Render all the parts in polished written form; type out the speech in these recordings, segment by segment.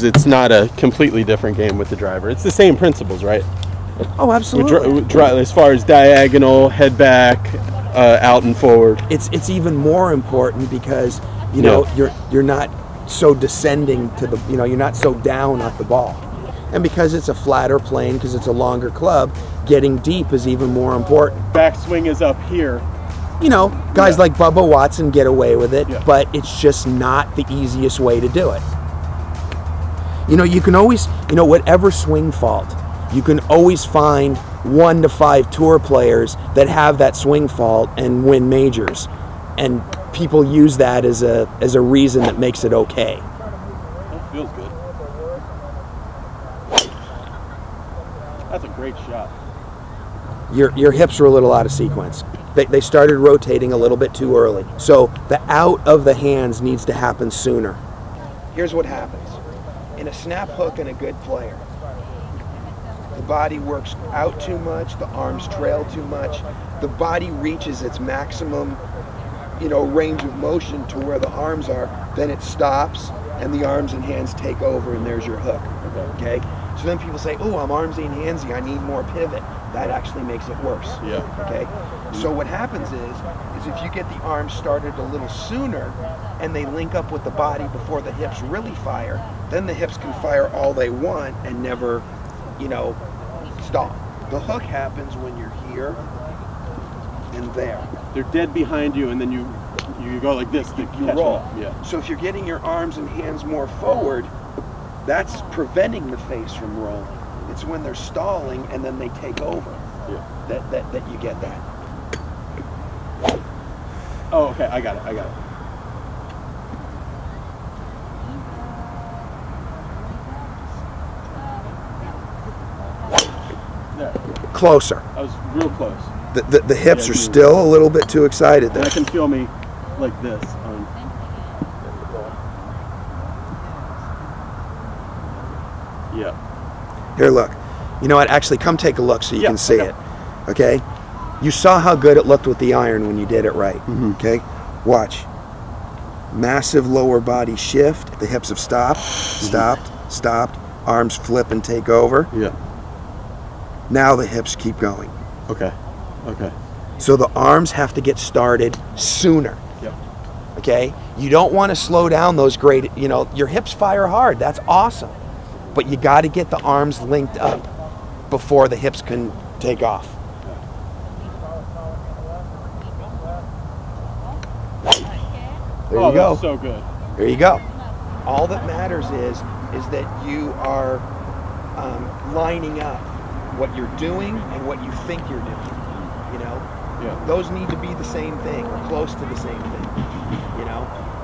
It's not a completely different game with the driver. It's the same principles, right? Oh, absolutely. As far as diagonal, head back, out and forward. It's even more important because you know you're not so descending to the you're not so down at the ball, and because it's a flatter plane, because it's a longer club, getting deep is even more important. Backswing is up here. You know, guys like Bubba Watson get away with it, but it's just not the easiest way to do it. You know, you can always, whatever swing fault, you can always find 1 to 5 tour players that have that swing fault and win majors, and people use that as a reason that makes it okay. That feels good. That's a great shot. Your hips are a little out of sequence. They started rotating a little bit too early. So the out of the hands needs to happen sooner. Here's what happens. In a snap hook and a good player, the body works out too much, the arms trail too much, the body reaches its maximum, range of motion to where the arms are, then it stops and the arms and hands take over and there's your hook, okay? So then people say, oh, I'm armsy and handsy, I need more pivot. That actually makes it worse, okay? So what happens is if you get the arms started a little sooner and they link up with the body before the hips really fire, then the hips can fire all they want and never, stop. The hook happens when you're here and there. They're dead behind you, and then you go like this. You roll. Yeah. So if you're getting your arms and hands more forward, that's preventing the face from rolling. It's when they're stalling and then they take over that you get that. Oh, okay, I got it. There. Closer. I was real close. The hips are still a little bit too excited there. And I can feel me like this. Here, look. You know what? Actually, come take a look so you can see it. Okay? You saw how good it looked with the iron when you did it right. Okay? Watch. Massive lower body shift. The hips have stopped, stopped. Arms flip and take over. Yeah. Now the hips keep going. Okay. So the arms have to get started sooner. Yep. Okay? You don't want to slow down those great, your hips fire hard. That's awesome. But you got to get the arms linked up before the hips can take off. There you go. That's so good. There you go. All that matters is that you are lining up what you're doing and what you think you're doing. Those need to be the same thing or close to the same thing.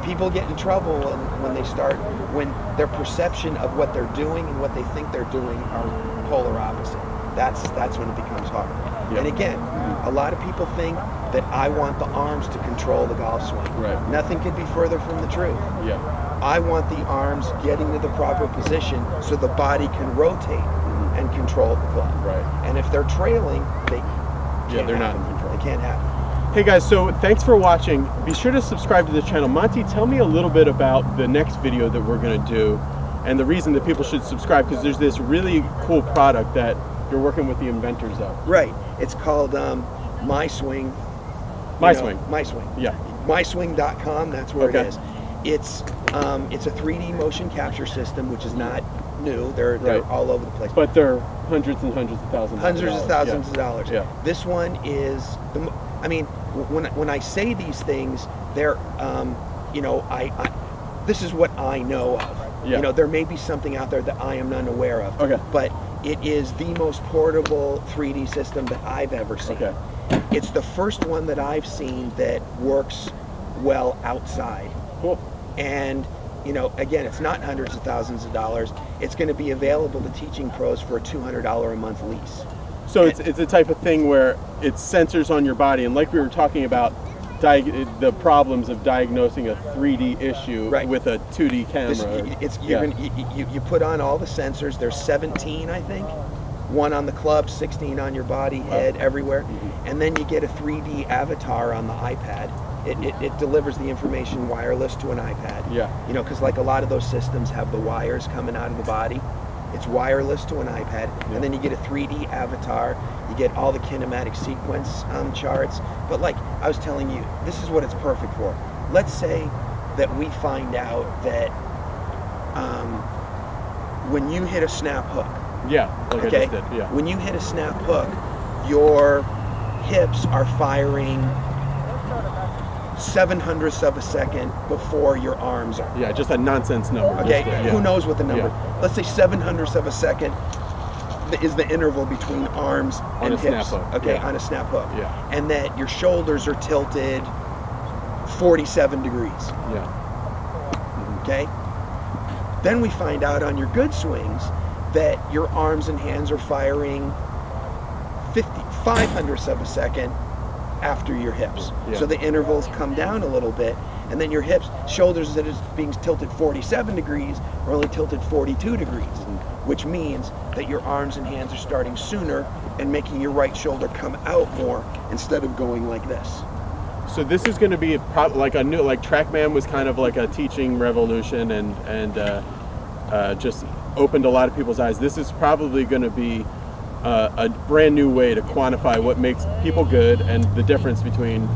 People get in trouble when their perception of what they're doing and what they think they're doing are polar opposite. That's when it becomes hard. And again, a lot of people think that I want the arms to control the golf swing. Right. Nothing could be further from the truth. I want the arms getting to the proper position so the body can rotate and control the club. Right. And if they're trailing, they're not in control. They can't happen. Hey guys, so thanks for watching. Be sure to subscribe to the channel. Monty, tell me a little bit about the next video that we're going to do and the reason that people should subscribe, because there's this really cool product that you're working with the inventors of. Right. It's called MySwing. MySwing. Yeah. MySwing.com. That's where it is. It's a 3D motion capture system, which is not new. They're all over the place. But they're hundreds and hundreds of thousands. Hundreds of thousands of dollars. Yeah. This one is when I say these things, they're this is what I know of. There may be something out there that I am unaware of. Okay. But it is the most portable 3D system that I've ever seen. Okay. It's the first one that I've seen that works well outside. Cool. And again, it's not hundreds of thousands of dollars. It's going to be available to teaching pros for a $200 a month lease. So it's the type of thing where it's sensors on your body, and like we were talking about, the problems of diagnosing a 3D issue with a 2D camera. You put on all the sensors. There's 17, I think. One on the club, 16 on your body, head, everywhere. And then you get a 3D avatar on the iPad. it delivers the information wireless to an iPad. Yeah. You know, because like a lot of those systems have the wires coming out of the body. It's wireless to an iPad, and then you get a 3D avatar. You get all the kinematic sequence charts. But like I was telling you, this is what it's perfect for. Let's say that we find out that when you hit a snap hook, like I just did, when you hit a snap hook, your hips are firing 7/100ths of a second before your arms are. Yeah, just a nonsense number. Okay, who knows what the number? Let's say 7/100ths of a second is the interval between arms on and a hips. snap hook. Okay, on a snap hook. Yeah. And that your shoulders are tilted 47 degrees. Yeah. Okay? Then we find out on your good swings that your arms and hands are firing 5/100ths of a second after your hips. Yeah. So the intervals come down a little bit, and then your hips, shoulders that is being tilted 47 degrees are only tilted 42 degrees, which means that your arms and hands are starting sooner and making your right shoulder come out more instead of going like this. So this is going to be like a new, like TrackMan was kind of like a teaching revolution and just opened a lot of people's eyes. This is probably going to be a brand new way to quantify what makes people good and the difference between,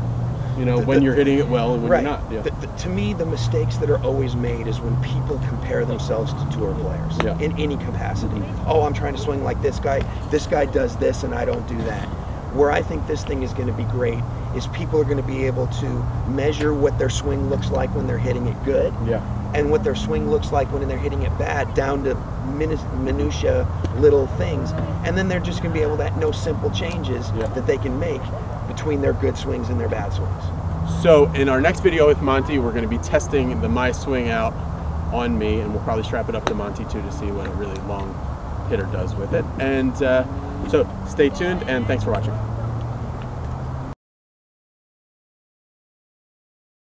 you know, when you're hitting it well and when you're not. Yeah. To me, the mistakes that are always made is when people compare themselves to tour players in any capacity. Oh, I'm trying to swing like this guy does this and I don't do that. Where I think this thing is going to be great is people are going to be able to measure what their swing looks like when they're hitting it good, and what their swing looks like when they're hitting it bad, down to minutia little things, and then they're just going to be able to know simple changes that they can make between their good swings and their bad swings. So in our next video with Monte, we're going to be testing the My Swing Out on me, and we'll probably strap it up to Monte too to see what a really long hitter does with it. And so stay tuned, and thanks for watching.